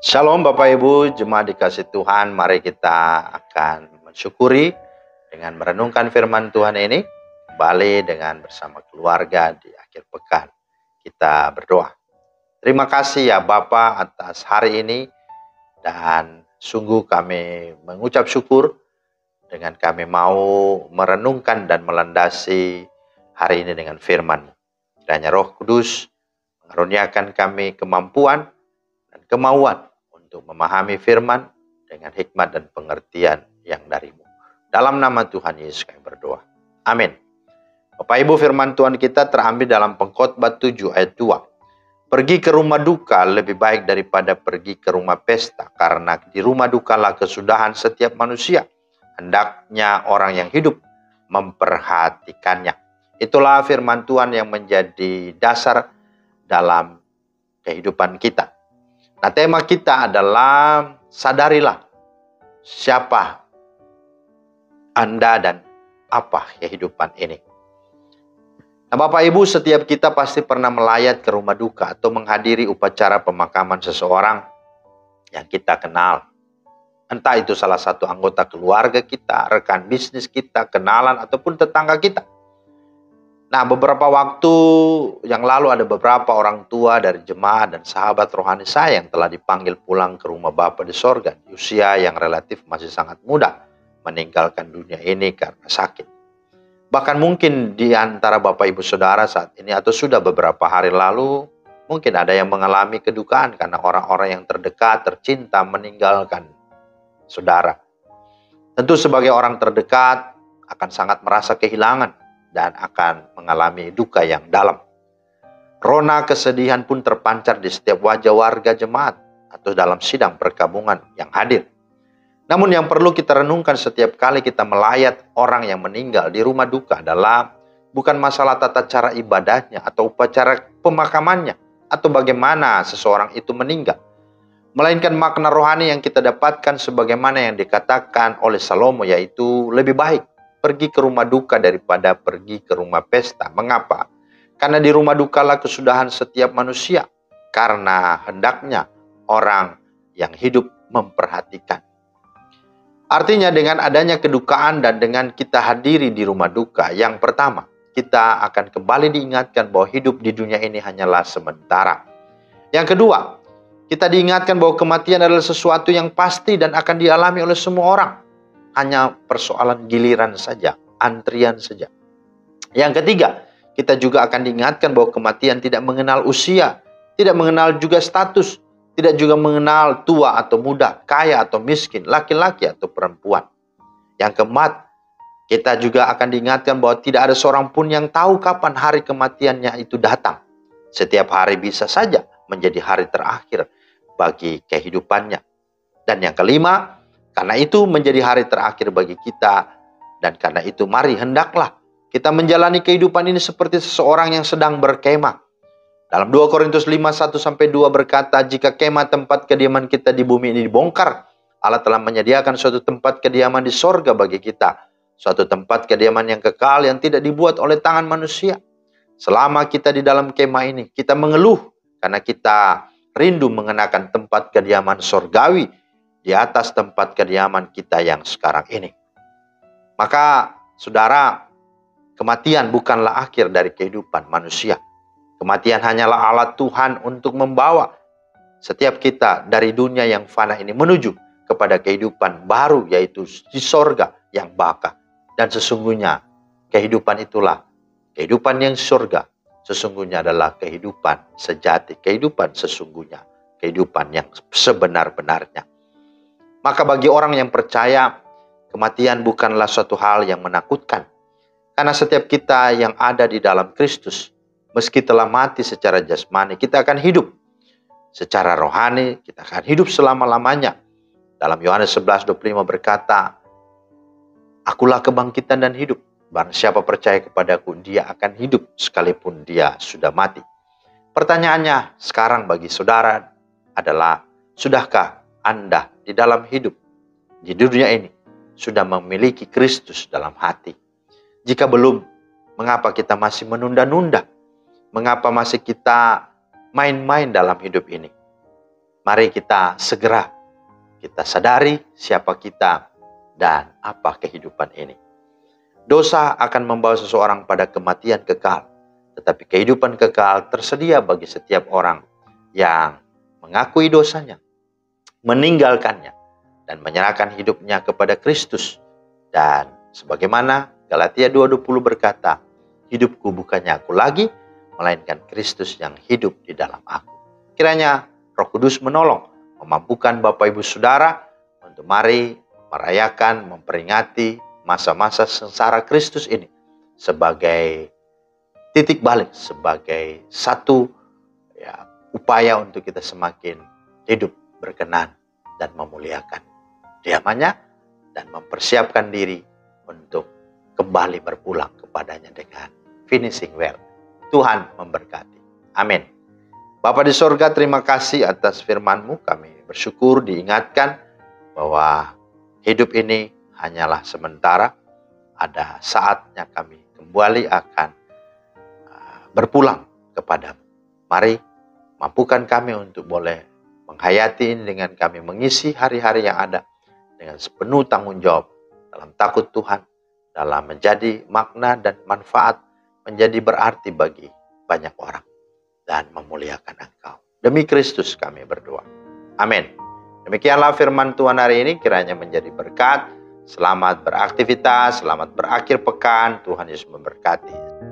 Shalom Bapak Ibu, jemaat dikasih Tuhan, mari kita akan mensyukuri dengan merenungkan firman Tuhan ini, kembali dengan bersama keluarga di akhir pekan. Kita berdoa. Terima kasih ya Bapak atas hari ini, dan sungguh kami mengucap syukur dengan kami mau merenungkan dan melandasi hari ini dengan firman. Kiranya Roh Kudus mengaruniakan kami kemampuan dan kemauan untuk memahami firman dengan hikmat dan pengertian yang darimu. Dalam nama Tuhan Yesus kami berdoa. Amin. Bapak Ibu, firman Tuhan kita terambil dalam Pengkhotbah 7 ayat 2. Pergi ke rumah duka lebih baik daripada pergi ke rumah pesta, karena di rumah dukalah kesudahan setiap manusia. Hendaknya orang yang hidup memperhatikannya. Itulah firman Tuhan yang menjadi dasar dalam kehidupan kita. Nah, tema kita adalah sadarilah siapa Anda dan apa kehidupan ini. Nah, Bapak Ibu, setiap kita pasti pernah melayat ke rumah duka atau menghadiri upacara pemakaman seseorang yang kita kenal. Entah itu salah satu anggota keluarga kita, rekan bisnis kita, kenalan, ataupun tetangga kita. Nah, beberapa waktu yang lalu ada beberapa orang tua dari jemaat dan sahabat rohani saya yang telah dipanggil pulang ke rumah Bapa di sorga di usia yang relatif masih sangat muda, meninggalkan dunia ini karena sakit. Bahkan mungkin di antara Bapak Ibu Saudara saat ini atau sudah beberapa hari lalu, mungkin ada yang mengalami kedukaan karena orang-orang yang terdekat, tercinta meninggalkan saudara. Tentu sebagai orang terdekat akan sangat merasa kehilangan dan akan mengalami duka yang dalam. Rona kesedihan pun terpancar di setiap wajah warga jemaat atau dalam sidang perkabungan yang hadir. Namun yang perlu kita renungkan setiap kali kita melayat orang yang meninggal di rumah duka adalah bukan masalah tata cara ibadahnya atau upacara pemakamannya atau bagaimana seseorang itu meninggal, melainkan makna rohani yang kita dapatkan sebagaimana yang dikatakan oleh Salomo, yaitu lebih baik pergi ke rumah duka daripada pergi ke rumah pesta. Mengapa? Karena di rumah dukalah kesudahan setiap manusia. Karena hendaknya orang yang hidup memperhatikan. Artinya dengan adanya kedukaan dan dengan kita hadiri di rumah duka, yang pertama, kita akan kembali diingatkan bahwa hidup di dunia ini hanyalah sementara. Yang kedua, kita diingatkan bahwa kematian adalah sesuatu yang pasti dan akan dialami oleh semua orang. Hanya persoalan giliran saja, antrian saja. Yang ketiga, kita juga akan diingatkan bahwa kematian tidak mengenal usia, tidak mengenal juga status, tidak juga mengenal tua atau muda, kaya atau miskin, laki-laki atau perempuan. Yang keempat, kita juga akan diingatkan bahwa tidak ada seorang pun yang tahu kapan hari kematiannya itu datang. Setiap hari bisa saja menjadi hari terakhir bagi kehidupannya. Dan yang kelima, karena itu menjadi hari terakhir bagi kita, dan karena itu mari hendaklah kita menjalani kehidupan ini seperti seseorang yang sedang berkemah. Dalam 2 Korintus 5, 1-2 berkata, jika kemah tempat kediaman kita di bumi ini dibongkar, Allah telah menyediakan suatu tempat kediaman di sorga bagi kita. Suatu tempat kediaman yang kekal yang tidak dibuat oleh tangan manusia. Selama kita di dalam kemah ini, kita mengeluh karena kita rindu mengenakan tempat kediaman sorgawi di atas tempat kediaman kita yang sekarang ini. Maka, saudara, kematian bukanlah akhir dari kehidupan manusia. Kematian hanyalah alat Tuhan untuk membawa setiap kita dari dunia yang fana ini menuju kepada kehidupan baru, yaitu di sorga yang baka. Dan sesungguhnya kehidupan itulah, kehidupan yang sorga, sesungguhnya adalah kehidupan sejati, kehidupan sesungguhnya, kehidupan yang sebenar-benarnya. Maka bagi orang yang percaya, kematian bukanlah suatu hal yang menakutkan. Karena setiap kita yang ada di dalam Kristus, meski telah mati secara jasmani, kita akan hidup secara rohani, kita akan hidup selama-lamanya. Dalam Yohanes 11:25 berkata, akulah kebangkitan dan hidup. Barang siapa percaya kepadaku, dia akan hidup sekalipun dia sudah mati. Pertanyaannya sekarang bagi saudara adalah, sudahkah Anda di dalam hidup di dunia ini sudah memiliki Kristus dalam hati? Jika belum, mengapa kita masih menunda-nunda? Mengapa masih kita main-main dalam hidup ini? Mari kita segera kita sadari siapa kita dan apa kehidupan ini. Dosa akan membawa seseorang pada kematian kekal, tetapi kehidupan kekal tersedia bagi setiap orang yang mengakui dosanya, meninggalkannya, dan menyerahkan hidupnya kepada Kristus. Dan sebagaimana Galatia 2:20 berkata, hidupku bukannya aku lagi, melainkan Kristus yang hidup di dalam aku. Kiranya Roh Kudus menolong, memampukan Bapak Ibu Saudara untuk mari merayakan, memperingati masa-masa sengsara Kristus ini sebagai titik balik, sebagai satu upaya untuk kita semakin hidup berkenan dan memuliakan Dia-Nya dan mempersiapkan diri untuk kembali berpulang kepadanya dengan finishing well. Tuhan memberkati. Amin. Bapa di sorga, terima kasih atas firman-Mu. Kami bersyukur diingatkan bahwa hidup ini hanyalah sementara. Ada saatnya kami kembali akan berpulang kepadamu. Mari mampukan kami untuk boleh menghayati ini dengan kami mengisi hari-hari yang ada dengan sepenuh tanggung jawab dalam takut Tuhan, dalam menjadi makna dan manfaat, menjadi berarti bagi banyak orang dan memuliakan Engkau. Demi Kristus kami berdoa. Amin. Demikianlah firman Tuhan hari ini, kiranya menjadi berkat. Selamat beraktivitas, selamat berakhir pekan. Tuhan Yesus memberkati.